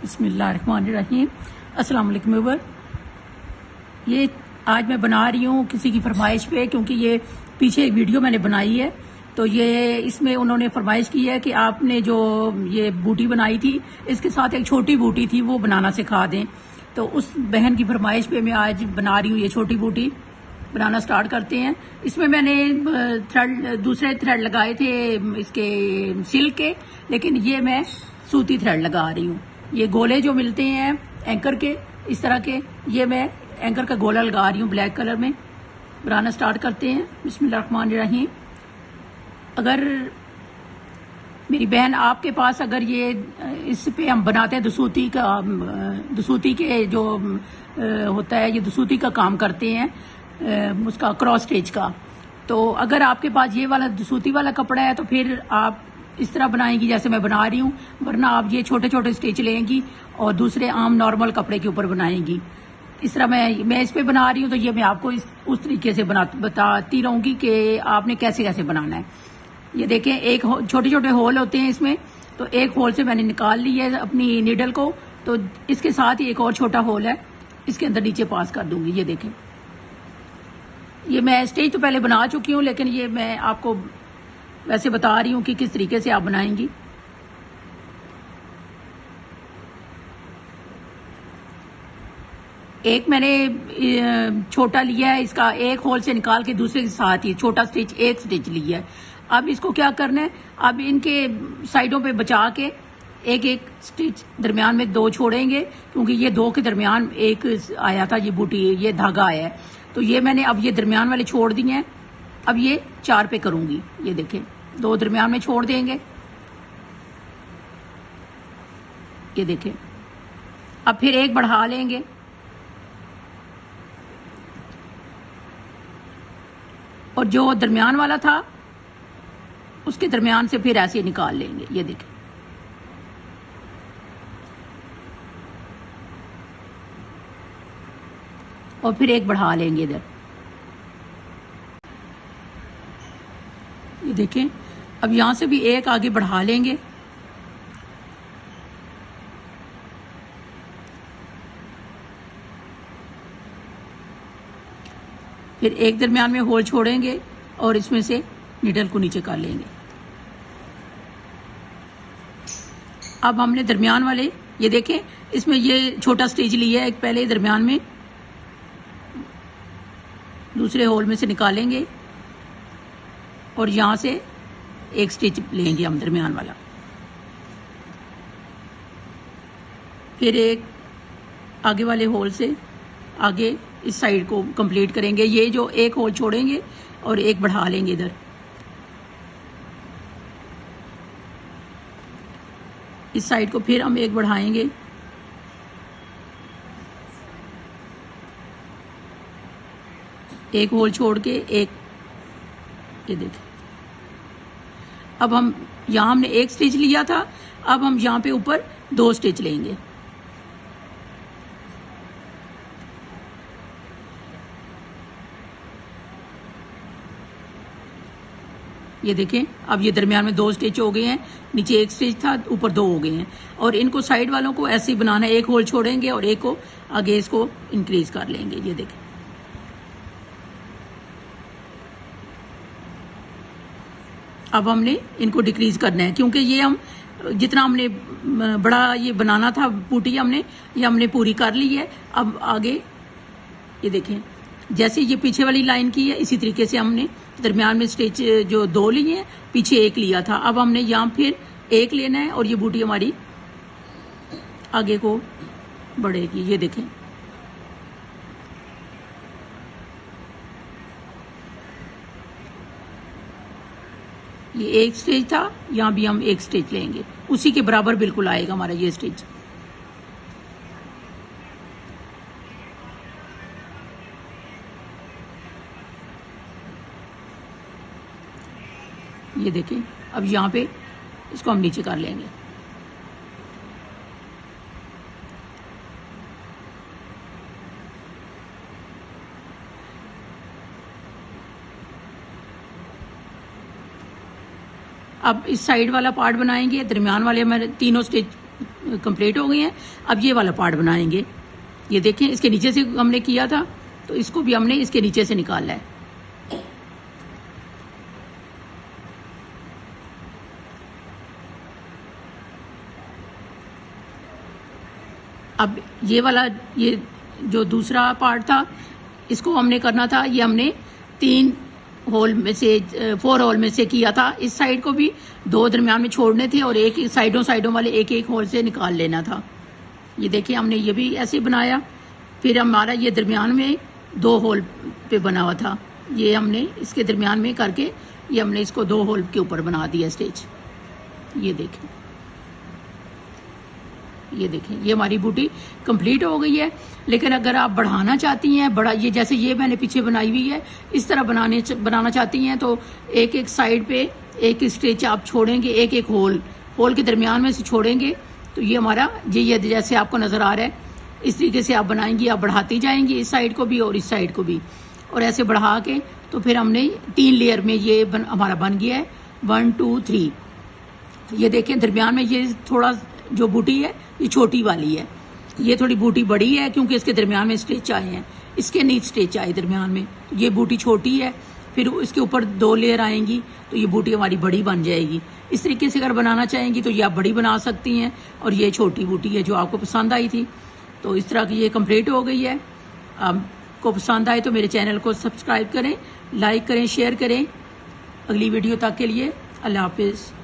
बिस्मिल्लाहिर्रहमानिर्रहीम। अस्सलाम वालेकुम व्यूअर। ये आज मैं बना रही हूँ किसी की फरमाइश पे, क्योंकि ये पीछे एक वीडियो मैंने बनाई है तो ये इसमें उन्होंने फरमाइश की है कि आपने जो ये बूटी बनाई थी इसके साथ एक छोटी बूटी थी वो बनाना सिखा दें। तो उस बहन की फरमाइश पे मैं आज बना रही हूँ ये छोटी बूटी। बनाना स्टार्ट करते हैं। इसमें मैंने दूसरे थ्रेड लगाए थे इसके सिल्क के, लेकिन ये मैं सूती थ्रेड लगा रही हूँ। ये गोले जो मिलते हैं एंकर के इस तरह के, ये मैं एंकर का गोला लगा रही हूँ ब्लैक कलर में। बनाना स्टार्ट करते हैं। बिस्मिल्लाहिर्रहमानिर्रहीम। अगर मेरी बहन आपके पास अगर ये इस पे हम बनाते हैं दसूती के जो होता है, ये दसूती का काम करते हैं उसका क्रॉस स्टिच का। तो अगर आपके पास ये वाला दसूती वाला कपड़ा है तो फिर आप इस तरह बनाएंगी जैसे मैं बना रही हूँ, वरना आप ये छोटे छोटे स्टिच लेंगी और दूसरे आम नॉर्मल कपड़े के ऊपर बनाएंगी। इस तरह मैं इस पे बना रही हूँ तो ये मैं आपको उस तरीके से बताती रहूंगी कि आपने कैसे कैसे बनाना है। ये देखें, एक छोटे छोटे होल होते हैं इसमें, तो एक होल से मैंने निकाल ली है अपनी नीडल को, तो इसके साथ ही एक और छोटा होल है, इसके अंदर नीचे पास कर दूंगी। ये देखें, ये मैं स्टिच तो पहले बना चुकी हूँ, लेकिन ये मैं आपको वैसे बता रही हूँ कि किस तरीके से आप बनाएंगी। एक मैंने छोटा लिया है, इसका एक होल से निकाल के दूसरे के साथ ही छोटा स्टिच एक स्टिच लिया है। अब इसको क्या करना है, अब इनके साइडों पे बचा के एक एक स्टिच दरमियान में दो छोड़ेंगे, क्योंकि ये दो के दरमियान एक आया था, ये बूटी ये धागा आया है, तो ये मैंने अब ये दरमियान वाले छोड़ दिए हैं। अब ये 4 पे करूंगी। ये देखें, 2 दरमियान में छोड़ देंगे। ये देखें, अब फिर एक बढ़ा लेंगे, और जो दरमियान वाला था उसके दरमियान से फिर ऐसे निकाल लेंगे। ये देखें, और फिर एक बढ़ा लेंगे इधर। ये देखें, अब यहां से भी एक आगे बढ़ा लेंगे। फिर एक दरमियान में होल छोड़ेंगे और इसमें से नीडल को नीचे कर लेंगे। अब हमने दरमियान वाले, ये देखें, इसमें ये छोटा स्टिच लिया है एक पहले दरमियान में, दूसरे होल में से निकालेंगे और यहां से एक स्टिच लेंगे हम दरमियान वाला। फिर एक आगे वाले होल से आगे इस साइड को कंप्लीट करेंगे। ये जो एक होल छोड़ेंगे और एक बढ़ा लेंगे इधर। इस साइड को फिर हम एक बढ़ाएंगे, एक होल छोड़ के एक। ये देखें, अब हम यहां हमने एक स्टिच लिया था, अब हम यहां पे ऊपर 2 स्टिच लेंगे। ये देखें, अब ये दरमियान में 2 स्टिच हो गए हैं, नीचे एक स्टिच था, ऊपर 2 हो गए हैं। और इनको साइड वालों को ऐसे ही बनाना है, एक होल छोड़ेंगे और एक को आगे इसको इंक्रीज कर लेंगे। ये देखें, अब हमने इनको डिक्रीज करना है, क्योंकि ये हम जितना हमने बड़ा ये बनाना था बूटी, ये हमने पूरी कर ली है। अब आगे ये देखें, जैसे ये पीछे वाली लाइन की है इसी तरीके से हमने दरमियान में स्टिच जो 2 लिए हैं, पीछे एक लिया था, अब हमने यहाँ फिर एक लेना है और ये बूटी हमारी आगे को बढ़ेगी। ये देखें, ये एक स्टिच था, यहाँ भी हम एक स्टिच लेंगे, उसी के बराबर बिल्कुल आएगा हमारा ये स्टिच। ये देखें, अब यहाँ पे इसको हम नीचे कर लेंगे। अब इस साइड वाला पार्ट बनाएंगे, दरमियान वाले हमारे तीनों स्टिच कंप्लीट हो गई हैं। अब ये वाला पार्ट बनाएंगे। ये देखें, इसके नीचे से हमने किया था, तो इसको भी हमने इसके नीचे से निकाला है। अब ये वाला, ये जो दूसरा पार्ट था, इसको हमने करना था, ये हमने 4 होल में से किया था। इस साइड को भी 2 दरमियान में छोड़ने थे और एक साइडों वाले एक होल से निकाल लेना था। ये देखिए, हमने ये भी ऐसे बनाया। फिर हमारा ये दरमियान में 2 होल पे बना हुआ था, ये हमने इसके दरमियान में करके ये हमने इसको 2 होल के ऊपर बना दिया स्टेज। ये देखें, ये देखें, ये हमारी बूटी कंप्लीट हो गई है। लेकिन अगर आप बढ़ाना चाहती हैं, बड़ा ये जैसे ये मैंने पीछे बनाई हुई है, इस तरह बनाना चाहती हैं, तो एक साइड पे एक स्टेज आप छोड़ेंगे, एक होल के दरमियान में से छोड़ेंगे, तो ये हमारा ये जैसे आपको नजर आ रहा है, इस तरीके से आप बनाएंगी। आप बढ़ाती जाएंगी इस साइड को भी और इस साइड को भी, और ऐसे बढ़ा के तो फिर हमने 3 लेयर में ये हमारा बन गया है 1 2 3। ये देखें, दरमियान में ये थोड़ा जो बूटी है ये छोटी वाली है, ये थोड़ी बूटी बड़ी है क्योंकि इसके दरमियान में स्टिच आए हैं, इसके नीचे स्टिच आए दरमियान में। ये बूटी छोटी है, फिर इसके ऊपर 2 लेयर आएंगी तो ये बूटी हमारी बड़ी बन जाएगी। इस तरीके से अगर बनाना चाहेंगी तो ये आप बड़ी बना सकती हैं, और ये छोटी बूटी है जो आपको पसंद आई थी। तो इस तरह की ये कंप्लीट हो गई है। आपको पसंद आए तो मेरे चैनल को सब्सक्राइब करें, लाइक करें, शेयर करें। अगली वीडियो तक के लिए अल्लाह हाफिज़।